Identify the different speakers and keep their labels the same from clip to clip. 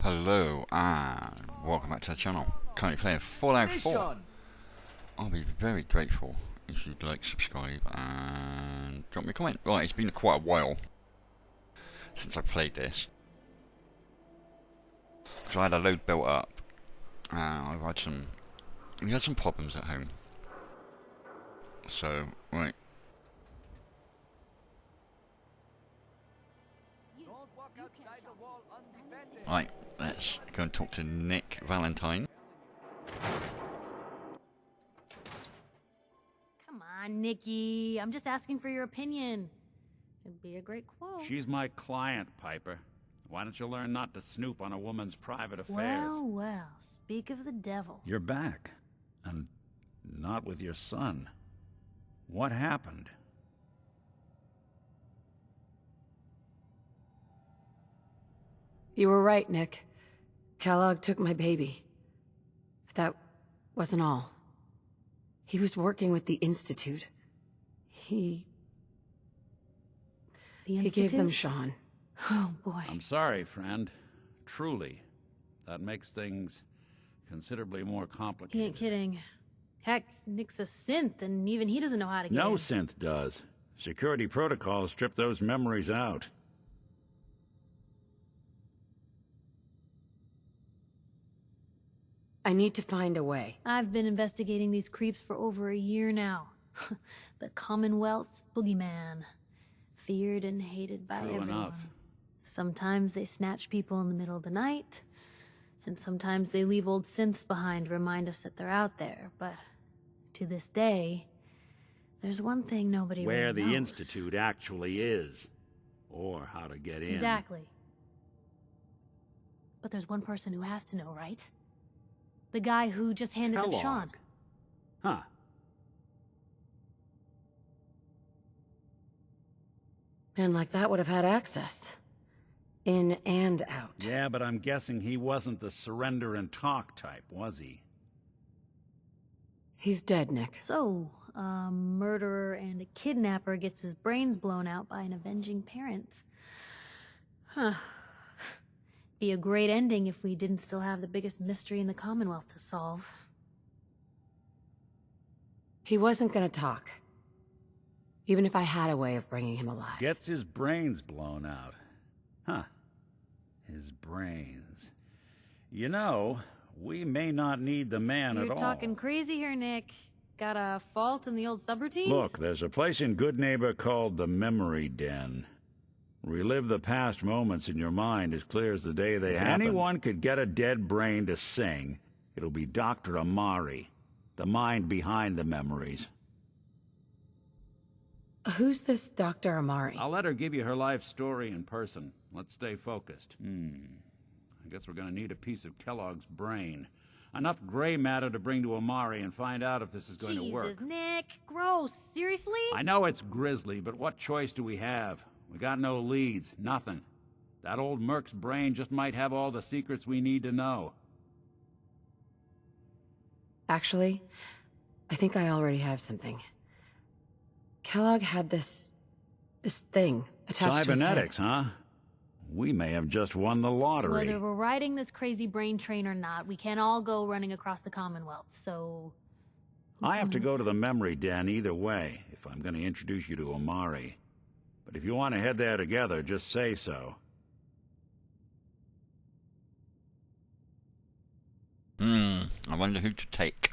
Speaker 1: Hello and welcome back to the channel. Currently playing Fallout 4. I'll be very grateful if you'd like, subscribe and drop me a comment. Right, it's been quite a while since I played this, because I had a load built up and we had some problems at home. So, right. Right, let's go and talk to Nick Valentine.
Speaker 2: Come on, Nikki. I'm just asking for your opinion. It'd be a great quote.
Speaker 3: She's my client, Piper. Why don't you learn not to snoop on a woman's private affairs?
Speaker 2: Well, well, speak of the devil.
Speaker 3: You're back. And not with your son. What happened?
Speaker 4: You were right, Nick. Kellogg took my baby. But that wasn't all. He was working with the Institute. He gave them Sean.
Speaker 2: Oh, boy.
Speaker 3: I'm sorry, friend. Truly. That makes things considerably more complicated.
Speaker 2: He ain't kidding. Heck, Nick's a synth, and even he doesn't know how to get
Speaker 3: No
Speaker 2: in.
Speaker 3: synth does. Security protocols strip those memories out.
Speaker 4: I need to find a way.
Speaker 2: I've been investigating these creeps for over a year now. The Commonwealth's boogeyman. Feared and hated by
Speaker 3: True
Speaker 2: everyone.
Speaker 3: enough.
Speaker 2: Sometimes they snatch people in the middle of the night, and sometimes they leave old synths behind to remind us that they're out there. But to this day, there's one thing nobody
Speaker 3: Where
Speaker 2: really
Speaker 3: the
Speaker 2: knows.
Speaker 3: Institute actually is. Or how to get in.
Speaker 2: Exactly. But there's one person who has to know, right? The guy who just handed them Sean.
Speaker 3: Kellogg. Huh.
Speaker 4: Man like that would have had access. In and out.
Speaker 3: Yeah, but I'm guessing he wasn't the surrender and talk type, was he?
Speaker 4: He's dead, Nick.
Speaker 2: So, a murderer and a kidnapper gets his brains blown out by an avenging parent. Huh. Be a great ending if we didn't still have the biggest mystery in the Commonwealth to solve.
Speaker 4: He wasn't gonna talk. Even if I had a way of bringing him alive.
Speaker 3: Gets his brains blown out. Huh. His brains. You know, we may not need the man at all.
Speaker 2: You're talking crazy here, Nick. Got a fault in the old subroutines?
Speaker 3: Look, there's a place in Good Neighbor called the Memory Den. Relive the past moments in your mind as clear as the day they happened. If anyone could get a dead brain to sing, it'll be Dr. Amari, the mind behind the memories.
Speaker 4: Who's this Dr. Amari?
Speaker 3: I'll let her give you her life story in person. Let's stay focused. I guess we're gonna need a piece of Kellogg's brain. Enough gray matter to bring to Amari and find out if this is going to work.
Speaker 2: Jesus, Nick. Gross. Seriously?
Speaker 3: I know it's grisly, but what choice do we have? We got no leads, nothing. That old Merc's brain just might have all the secrets we need to know.
Speaker 4: Actually, I think I already have something. Kellogg had this thing attached to his head.
Speaker 3: Cybernetics, huh? We may have just won the lottery.
Speaker 2: Whether we're riding this crazy brain train or not, we can't all go running across the Commonwealth, so...
Speaker 3: I have to go to the Memory Den either way, if I'm going to introduce you to Amari. But if you want to head there together, just say so.
Speaker 1: I wonder who to take.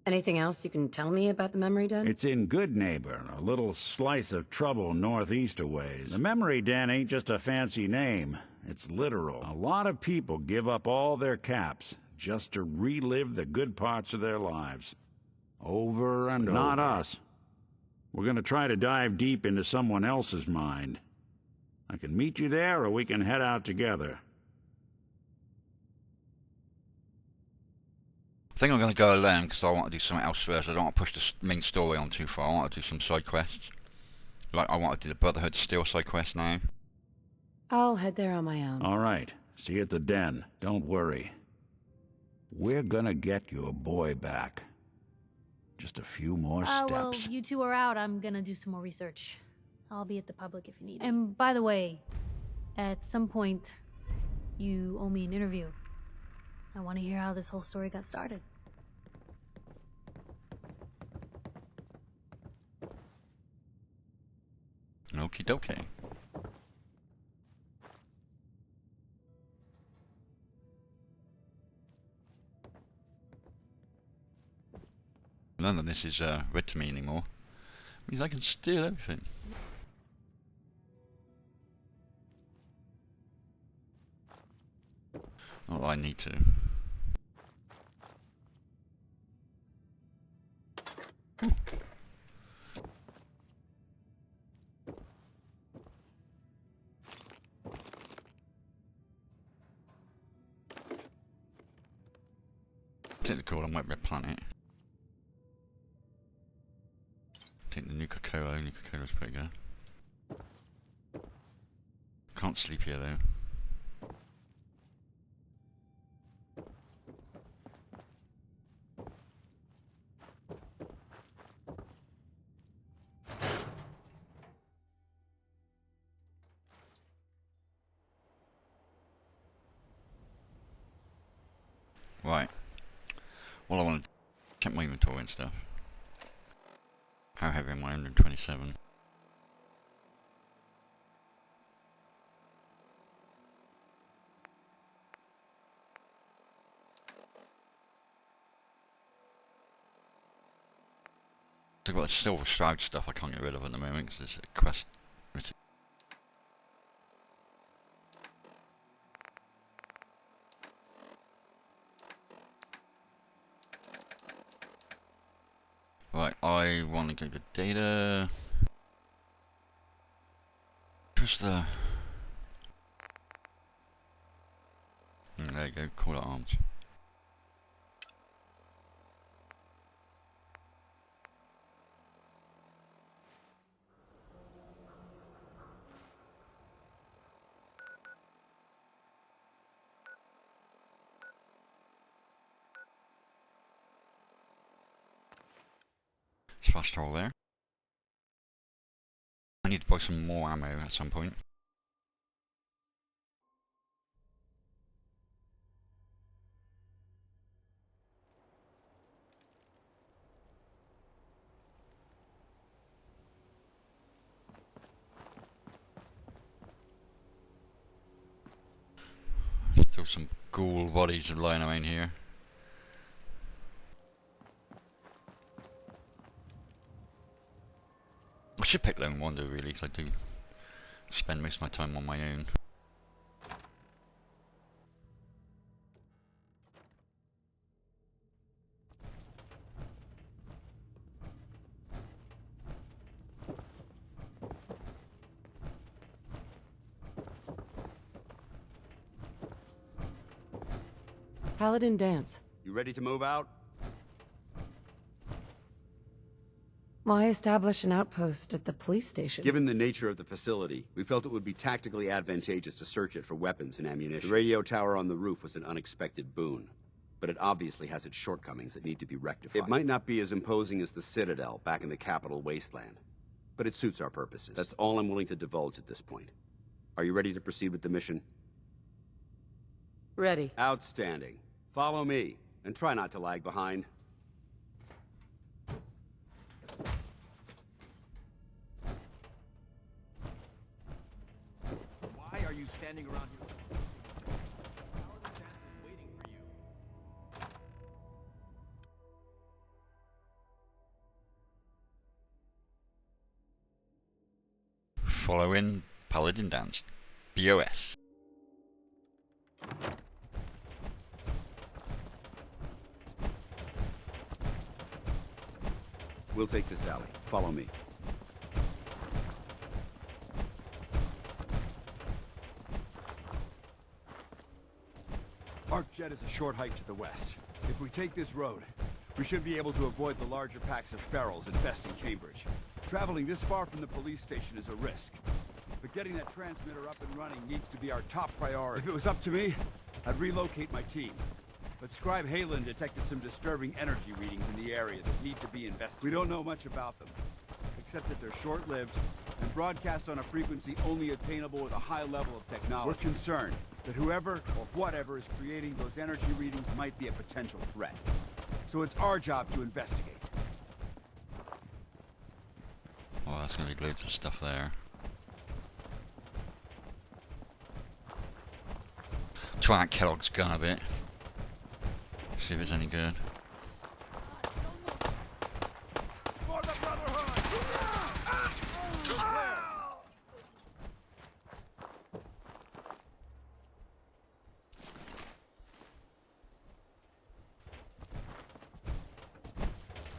Speaker 4: Anything else you can tell me about the Memory Den?
Speaker 3: It's in Good Neighbor, a little slice of trouble northeast a ways. The Memory Den ain't just a fancy name. It's literal. A lot of people give up all their caps just to relive the good parts of their lives. Over and over. Not us. We're gonna try to dive deep into someone else's mind. I can meet you there, or we can head out together.
Speaker 1: I think I'm going to go alone because I want to do something else first. I don't want to push the main story on too far. I want to do some side quests. Like, I want to do the Brotherhood Steel side quest now.
Speaker 4: I'll head there on my own.
Speaker 3: All right. See you at the den. Don't worry. We're gonna get your boy back. Just a few more steps.
Speaker 2: Well, you two are out. I'm gonna do some more research. I'll be at the public if you need me. And by the way, at some point, You owe me an interview. I want to hear how this whole story got started.
Speaker 1: Okie dokie. None of this is read to me anymore. It means I can steal everything. Not that I need to. Ooh. Take the call on Wet Red Planet. Take the Nuka-Cola. Nuka-Cola's pretty good. Can't sleep here though. Right. Well, I want to check my inventory and stuff. How heavy am I? 127. I've got the Silver Shroud stuff I can't get rid of at the moment because there's a quest. Right, I want to go to data. Where's the... there you go, Call to Arms. Fast travel there. I need to buy some more ammo at some point. Still some ghoul bodies lying around here. I should pick Lone Wander really, because I do spend most of my time on my own.
Speaker 4: Paladin Danse.
Speaker 5: You ready to move out?
Speaker 4: Why establish an outpost at the police station?
Speaker 5: Given the nature of the facility, we felt it would be tactically advantageous to search it for weapons and ammunition. The radio tower on the roof was an unexpected boon, but it obviously has its shortcomings that need to be rectified. It might not be as imposing as the Citadel back in the Capital Wasteland, but it suits our purposes. That's all I'm willing to divulge at this point. Are you ready to proceed with the mission?
Speaker 4: Ready.
Speaker 5: Outstanding. Follow me, and try not to lag behind.
Speaker 6: Why are you standing around here? Paladin Danse is waiting for you.
Speaker 1: Following Paladin Danse. BOS.
Speaker 5: We'll take this alley. Follow me.
Speaker 6: Arcjet is a short hike to the west. If we take this road, we should be able to avoid the larger packs of ferals infesting Cambridge. Traveling this far from the police station is a risk. But getting that transmitter up and running needs to be our top priority. If it was up to me, I'd relocate my team. But Scribe Halen detected some disturbing energy readings in the area that need to be investigated. We don't know much about them, except that they're short-lived and broadcast on a frequency only attainable with a high level of technology. We're concerned that whoever or whatever is creating those energy readings might be a potential threat. So it's our job to investigate.
Speaker 1: Oh, that's gonna be loads of stuff there. Try out Kellogg's gun a bit. See if it's any good.
Speaker 6: For the Brotherhood!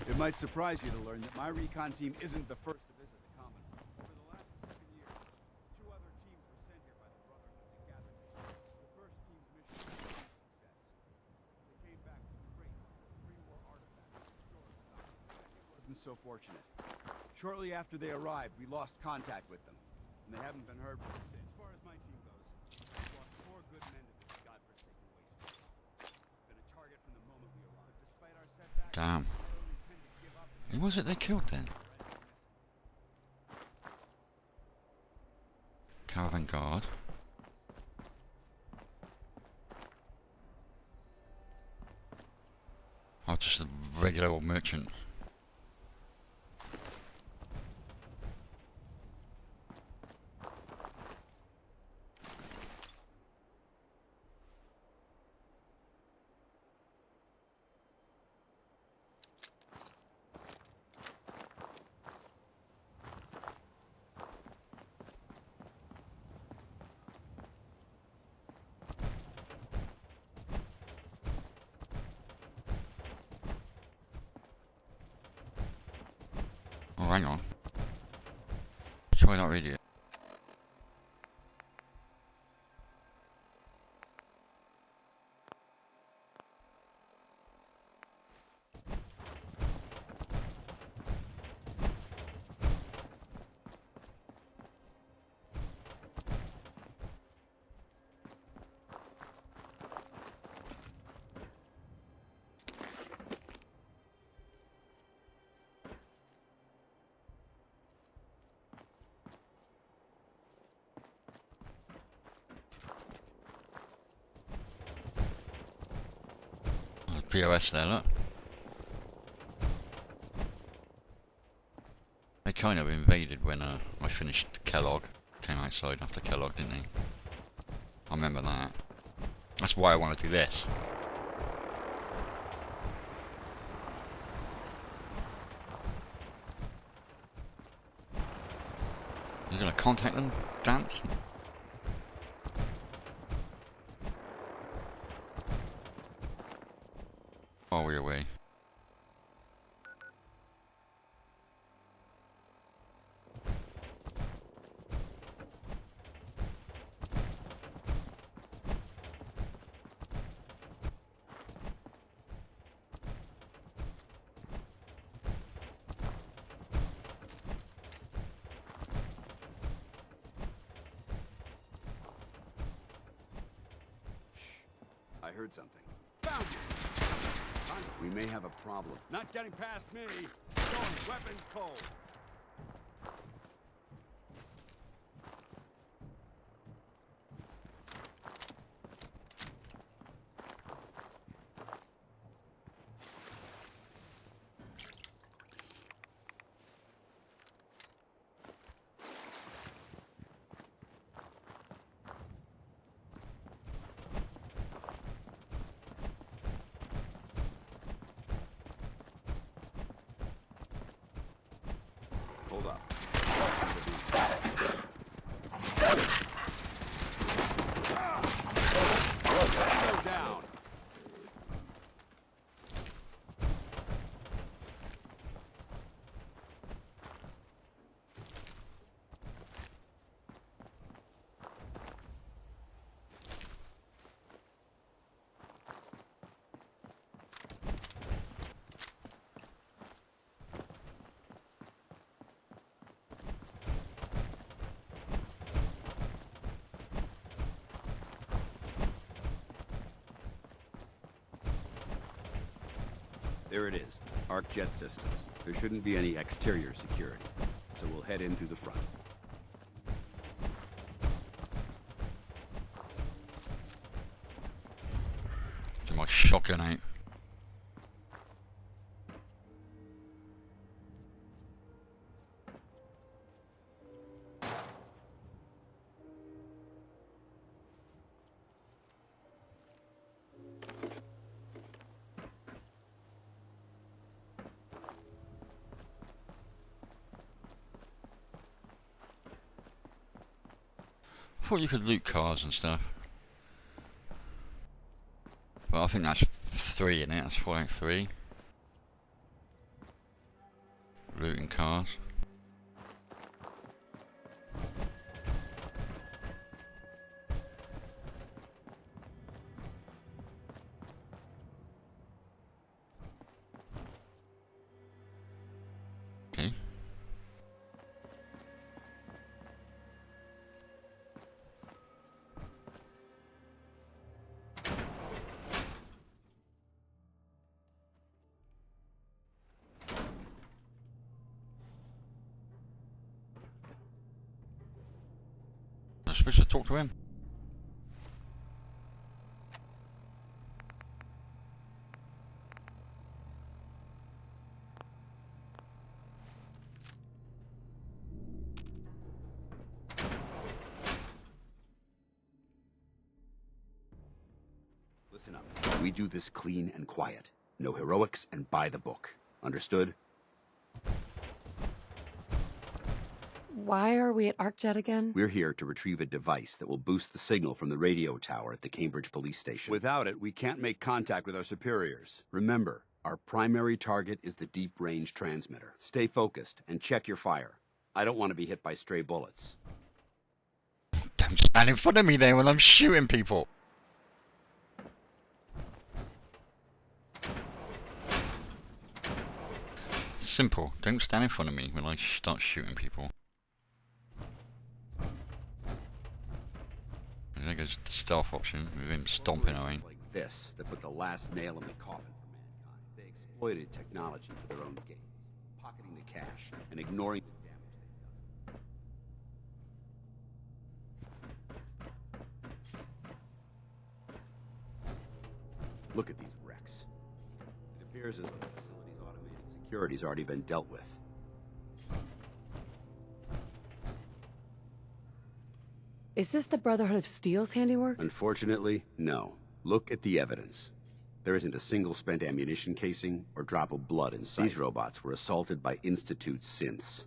Speaker 6: It might surprise you to learn that my recon team isn't the first to visit the Common. Over the last 7 years, 2 other teams were sent here by the Brotherhood to gather data. The first team's mission was a huge success. They came back with crates of pre-war artifacts and storage documents. The second wasn't so fortunate. Shortly after they arrived, we lost contact with them, and they haven't been heard from since. As far as my team goes, we've lost 4 good men to this godforsaken wasteland. Been a target from the moment we arrived. Despite our setbacks,
Speaker 1: Damn. Who was it they killed then? Caravan Guard. Oh, just a regular old merchant. Oh, hang on. Try that radio. POS there, look. They kind of invaded when I finished Kellogg. Came outside after Kellogg, didn't they? I remember that. That's why I want to do this. You gonna contact them, Dance? Are we away?
Speaker 5: I heard something. Found you! We may have a problem.
Speaker 6: Not getting past me. Going weapons cold.
Speaker 5: Hold up.
Speaker 6: Go down.
Speaker 5: There it is. Arc jet systems. There shouldn't be any exterior security, so we'll head in through the front.
Speaker 1: shotgun out. I thought you could loot cars and stuff. Well, I think that's 3 in it, that's Fallout 3. Looting cars. Okay. I'm supposed to talk to him.
Speaker 5: Listen up. We do this clean and quiet. No heroics and by the book. Understood?
Speaker 4: Why are we at ArcJet again?
Speaker 5: We're here to retrieve a device that will boost the signal from the radio tower at the Cambridge police station. Without it, we can't make contact with our superiors. Remember, our primary target is the deep-range transmitter. Stay focused and check your fire. I don't want to be hit by stray bullets.
Speaker 1: Don't stand in front of me there when I'm shooting people. Simple. Don't stand in front of me when I start shooting people. There goes the stealth option with him stomping away.
Speaker 5: Like this that put the last nail in the coffin for mankind. They exploited technology for their own gains, pocketing the cash and ignoring the damage they've done. Look at these wrecks. It appears as though the facility's automated security's already been dealt with.
Speaker 4: Is this the Brotherhood of Steel's handiwork?
Speaker 5: Unfortunately, no. Look at the evidence. There isn't a single spent ammunition casing or drop of blood in sight. These robots were assaulted by Institute synths.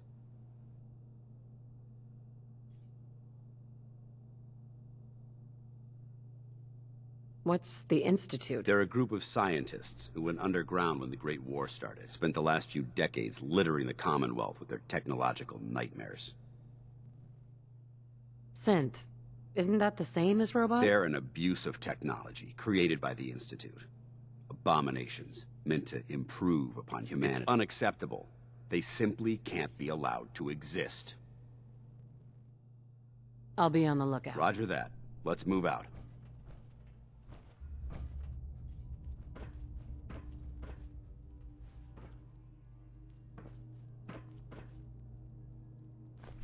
Speaker 4: What's the Institute?
Speaker 5: They're a group of scientists who went underground when the Great War started. Spent the last few decades littering the Commonwealth with their technological nightmares.
Speaker 4: Synth. Isn't that the same as robot?
Speaker 5: They're an abuse of technology created by the Institute. Abominations meant to improve upon humanity. It's unacceptable. They simply can't be allowed to exist.
Speaker 4: I'll be on the lookout.
Speaker 5: Roger that. Let's move out.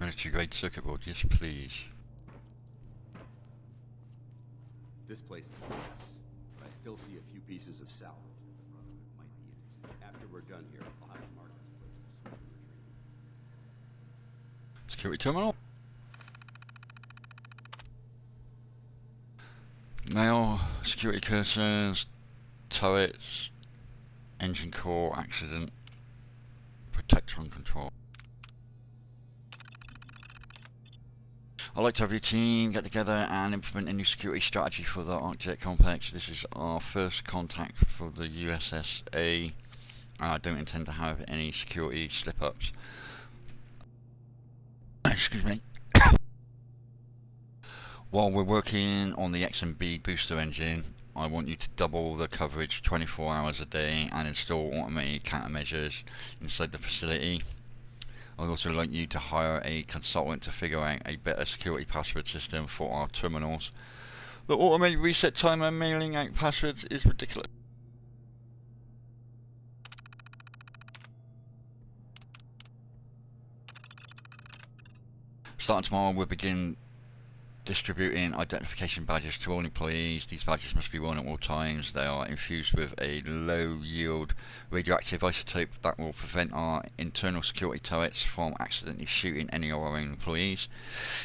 Speaker 1: Military grade circuit board, yes please.
Speaker 5: This place is a mess, but I still see a few pieces of salvage that the Brotherhood might be interested in. After we're done here, I'll have to mark this place for sweep and retrieval.
Speaker 1: Security terminal. Mail, security cursors, turrets, engine core, accident, protectron control. I'd like to have your team get together and implement a new security strategy for the ArcJet complex. This is our first contact for the USSA. I don't intend to have any security slip-ups. Excuse me. While we're working on the XMB booster engine, I want you to double the coverage 24 hours a day and install automated countermeasures inside the facility. I'd also like you to hire a consultant to figure out a better security password system for our terminals. The automated reset timer mailing out passwords is ridiculous. Starting tomorrow, we'll begin distributing identification badges to all employees. These badges must be worn at all times. They are infused with a low-yield radioactive isotope that will prevent our internal security turrets from accidentally shooting any of our own employees.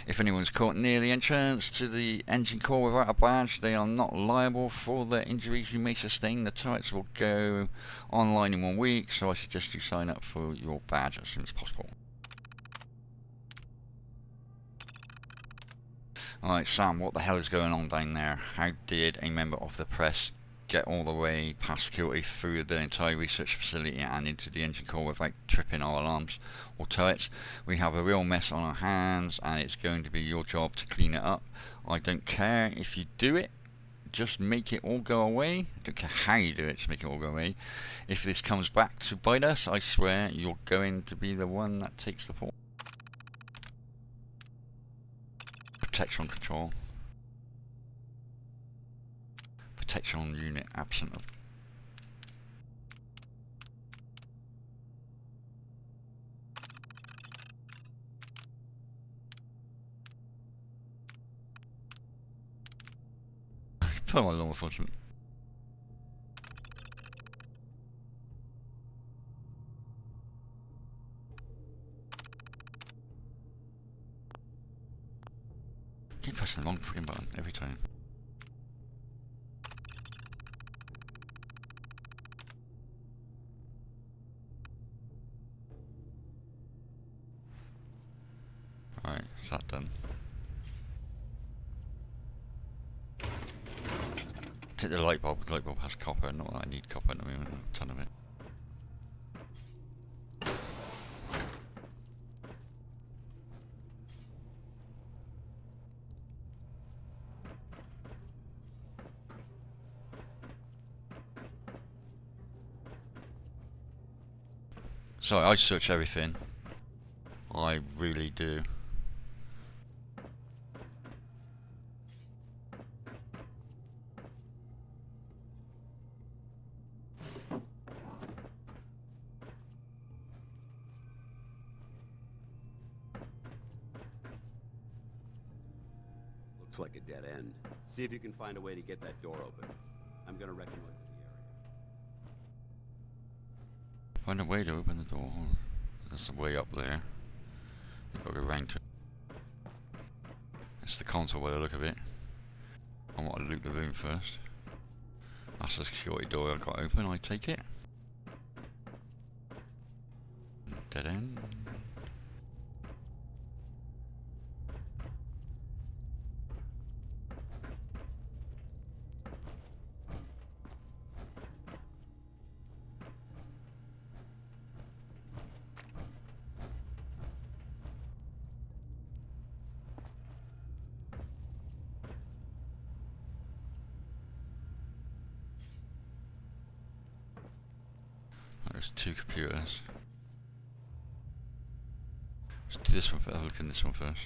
Speaker 1: If anyone's caught near the entrance to the engine core without a badge, they are not liable for the injuries you may sustain. The turrets will go online in 1 week, so I suggest you sign up for your badge as soon as possible. Alright, Sam, what the hell is going on down there? How did a member of the press get all the way past security through the entire research facility and into the engine core without tripping our alarms or turrets? We have a real mess on our hands, and it's going to be your job to clean it up. I don't care if you do it, just make it all go away. I don't care how you do it, just make it all go away. If this comes back to bite us, I swear you're going to be the one that takes the fall. Protection control. Protection unit absent of. Put my law enforcement. Keep pressing the wrong freaking button every time. Alright, is that done? Take the light bulb has copper, not that I need copper at the moment, a ton of it. So I search everything. I really do.
Speaker 5: Looks like a dead end. See if you can find a way to get that door open. I'm gonna reckon with the area.
Speaker 1: Find a way to open the door. There's a way up there. You've got to go round to it. It's the console by the look of it. I want to loot the room first. That's the security door I've got open, I take it. Dead end. There's 2 computers. Let's do this one first. I'll look in this one first.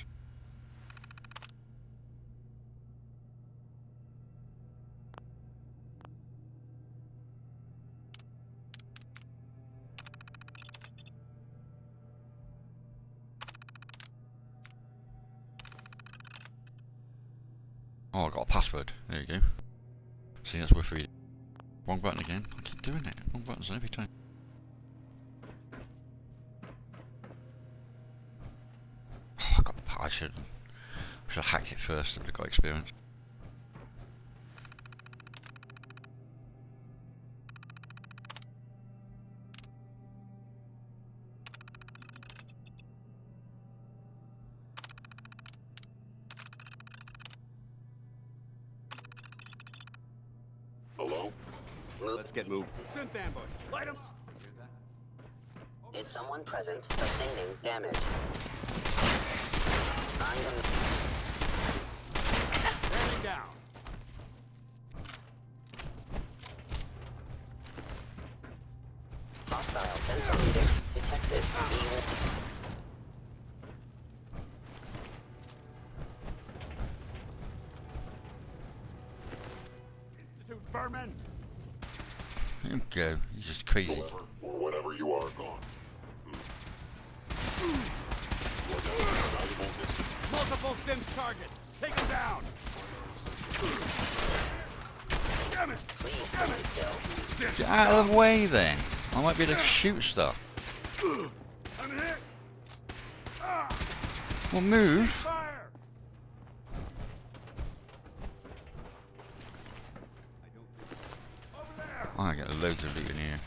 Speaker 1: Oh, I got a password. There you go. See, that's worth reading. Wrong button again. I keep doing it. Wrong buttons every time. Oh, I got the I should have hacked it first. I would have got experience.
Speaker 7: Hello?
Speaker 5: Let's get moving. Synth ambush. Light 'em.
Speaker 8: Is someone present sustaining damage?
Speaker 5: Bearing down.
Speaker 8: Hostile sensor reading detected.
Speaker 5: Institute vermin.
Speaker 1: Let him go. He's just crazy.
Speaker 7: Whatever you are, gone.
Speaker 5: Multiple synth targets.
Speaker 6: Take him down! Damn it!
Speaker 8: Please stand still.
Speaker 1: Get out of the way then. I might be able to shoot stuff.
Speaker 6: I'm hit!
Speaker 1: Well, move.
Speaker 6: Fire! Over there!
Speaker 1: I get loads of loot in here.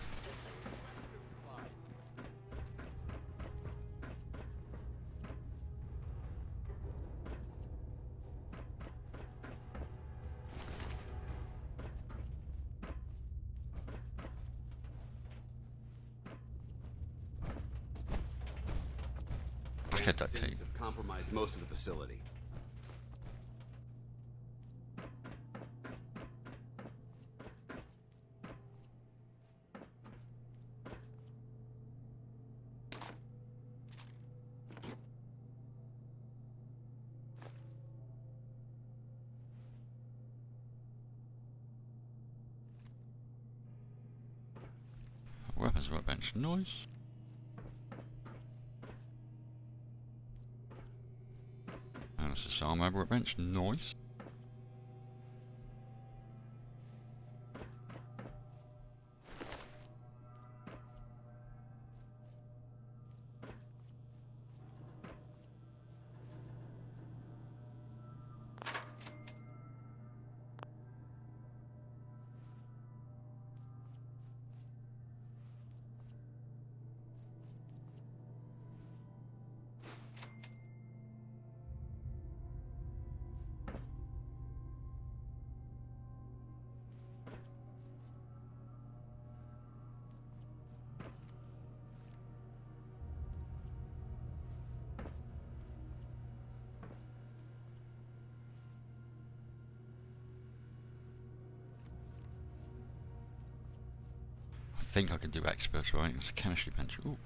Speaker 1: Back at that tape.
Speaker 5: Have compromised most of the facility.
Speaker 1: Weapons workbench. Noise. And this is armor workbench. Noise. I think I can do experts, right? It's a chemistry bench. Ooh.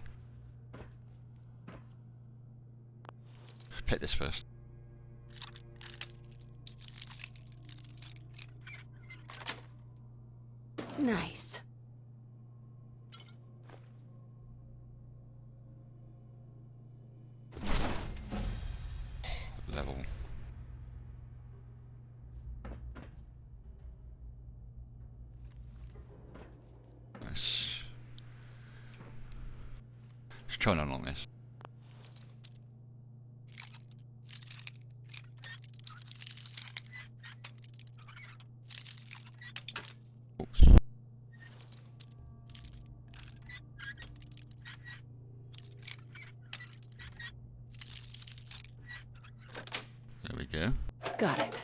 Speaker 1: Pick this first.
Speaker 4: Nice.
Speaker 1: Level. Let's try and unlock this. Oops. There we go.
Speaker 4: Got it.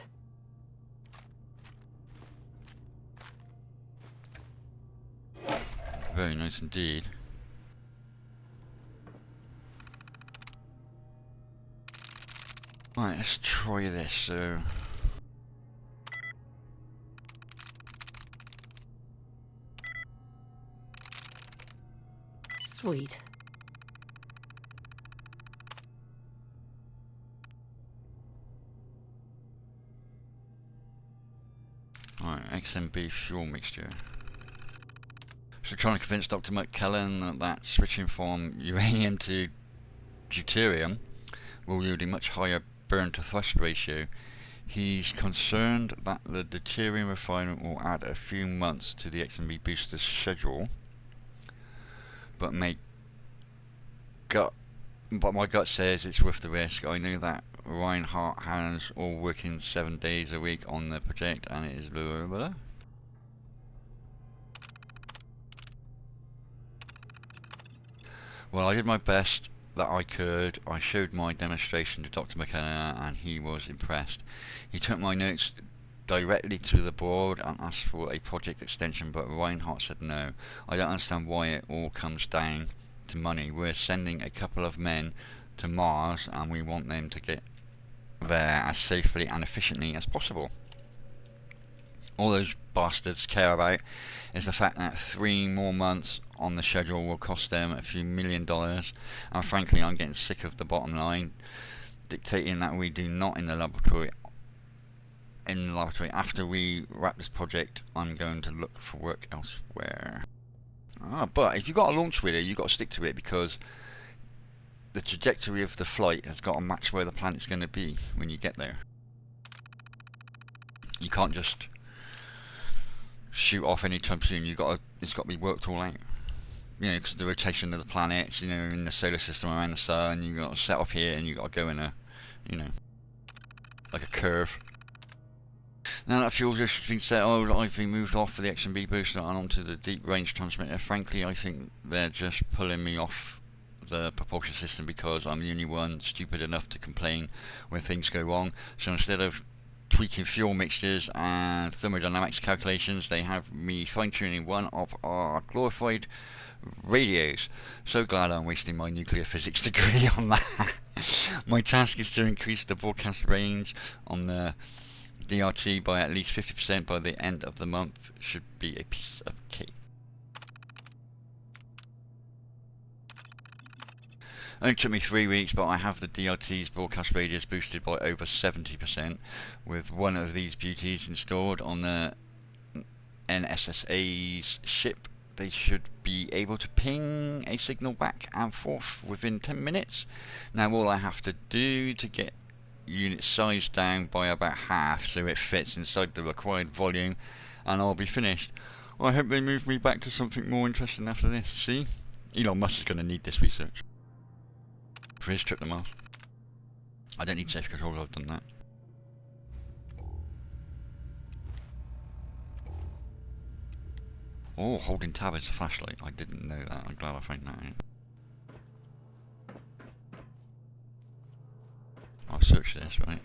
Speaker 1: Very nice indeed. Right, let's try this. So,
Speaker 4: Sweet.
Speaker 1: right, XMB fuel mixture. So trying to convince Dr. McKellen that switching from uranium to deuterium will yield a much higher burn to thrust ratio. He's concerned that the deuterium refinement will add a few months to the XMB booster's schedule, but my gut says it's worth the risk. I know that Reinhardt has all working 7 days a week on the project, and it is blah blah blah. Well, I did my best that I could. I showed my demonstration to Dr. McKenna and he was impressed. He took my notes directly to the board and asked for a project extension, but Reinhardt said no. I don't understand why it all comes down to money. We're sending a couple of men to Mars and we want them to get there as safely and efficiently as possible. All those bastards care about is the fact that 3 more months on the schedule will cost them a few $1 million, and frankly I'm getting sick of the bottom line dictating that we do not in the laboratory. After we wrap this project, I'm going to look for work elsewhere. But if you've got a launch wheel, you've got to stick to it, because the trajectory of the flight has got to match where the planet's going to be when you get there. You can't just shoot off anytime soon. It's got to be worked all out. You know, because the rotation of the planets, you know, in the solar system around the sun, you got to set off here and you got to go in a, you know, like a curve. Now that fuel has been settled, I've been moved off for the XMB booster and onto the deep range transmitter. Frankly, I think they're just pulling me off the propulsion system because I'm the only one stupid enough to complain when things go wrong. So instead of tweaking fuel mixtures and thermodynamics calculations, they have me fine-tuning one of our glorified radios. So glad I'm wasting my nuclear physics degree on that. My task is to increase the broadcast range on the DRT by at least 50% by the end of the month. Should be a piece of cake. Only took me 3 weeks, but I have the DRT's broadcast radius boosted by over 70%. With one of these beauties installed on the NSSA's ship, they should be able to ping a signal back and forth within 10 minutes. Now all I have to do to get unit size down by about half so it fits inside the required volume, and I'll be finished. I hope they move me back to something more interesting after this. See? Elon Musk is going to need this research for his trip to Mars. I don't need safe control, I've done that. Oh, holding tab is a flashlight. I didn't know that. I'm glad I found that out. I'll search this, right?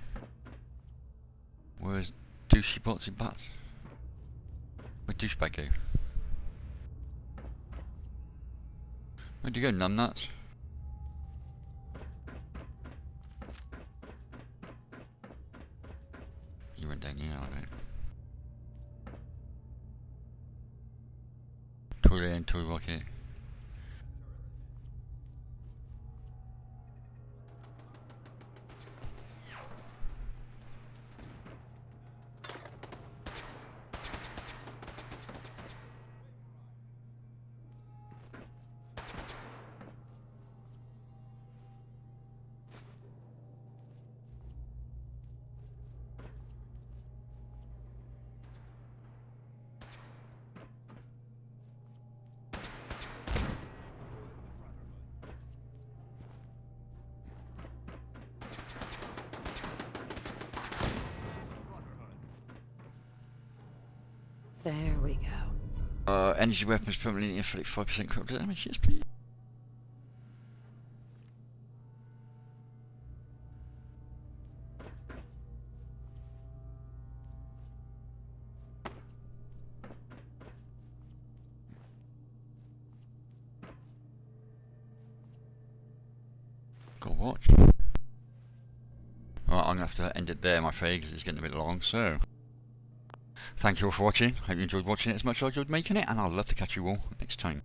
Speaker 1: Where's Douchey Botsy Butts? Where'd Douchebag go? Where'd you go, numbnuts? You went down here, alright. Toy and toy rocket.
Speaker 4: There we go.
Speaker 1: Energy weapons permanently inflict 5% critical damage, yes please. Got a watch. Alright, I'm going to have to end it there, I'm afraid, because it's getting a bit long, so... Thank you all for watching. Hope you enjoyed watching it as much as I enjoyed making it, and I'd love to catch you all next time.